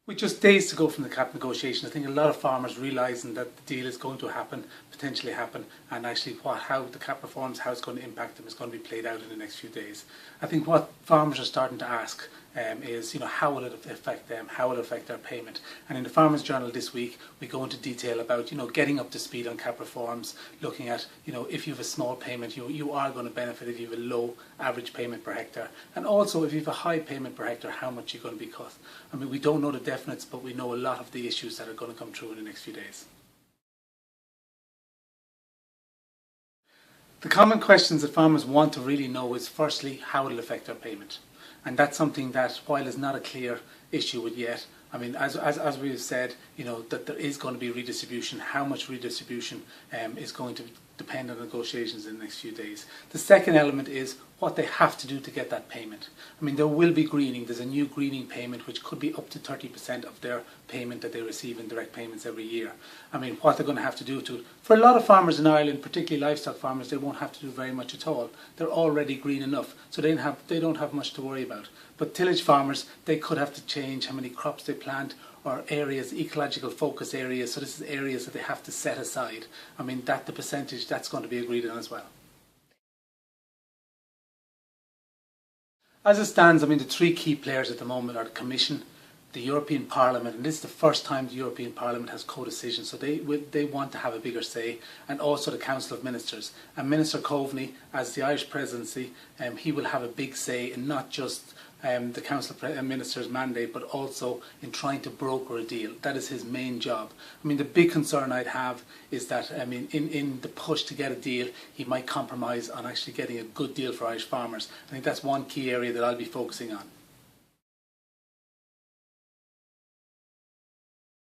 With just days to go from the CAP negotiation, I think a lot of farmers realising that the deal is going to happen, potentially happen, and actually how the CAP reforms, how it's going to impact them is going to be played out in the next few days. I think what farmers are starting to ask is, how will it affect them, how will it affect their payment? And in the Farmers Journal this week, we go into detail about, getting up to speed on CAP reforms, looking at, if you have a small payment, you are going to benefit if you have a low average payment per hectare, and also if you have a high payment per hectare, how much you're going to be cut. I mean, we don't know the definites, but we know a lot of the issues that are going to come through in the next few days. The common questions that farmers want to really know is, firstly, how it will affect their payment. And that's something that, while is not a clear issue with yet, I mean, as we've said, that there is going to be redistribution. How much redistribution is going to depend on negotiations in the next few days. The second element is what they have to do to get that payment. I mean, there will be greening. There's a new greening payment which could be up to 30% of their payment that they receive in direct payments every year. I mean, what they're going to have to do for a lot of farmers in Ireland, particularly livestock farmers, they won't have to do very much at all. They're already green enough, so they don't have much to worry about. But tillage farmers, they could have to change how many crops they plant, or areas, ecological focus areas, so this is areas that they have to set aside. I mean, the percentage, that's going to be agreed on as well. As it stands, I mean, the three key players at the moment are the Commission, the European Parliament, and this is the first time the European Parliament has co-decision, so they want to have a bigger say, and also the Council of Ministers. And Minister Coveney, as the Irish presidency, he will have a big say in not just the Council of Ministers' mandate, but also in trying to broker a deal. That is his main job. I mean, the big concern I'd have is that, I mean, in the push to get a deal, he might compromise on actually getting a good deal for Irish farmers. I think that's one key area that I'll be focusing on.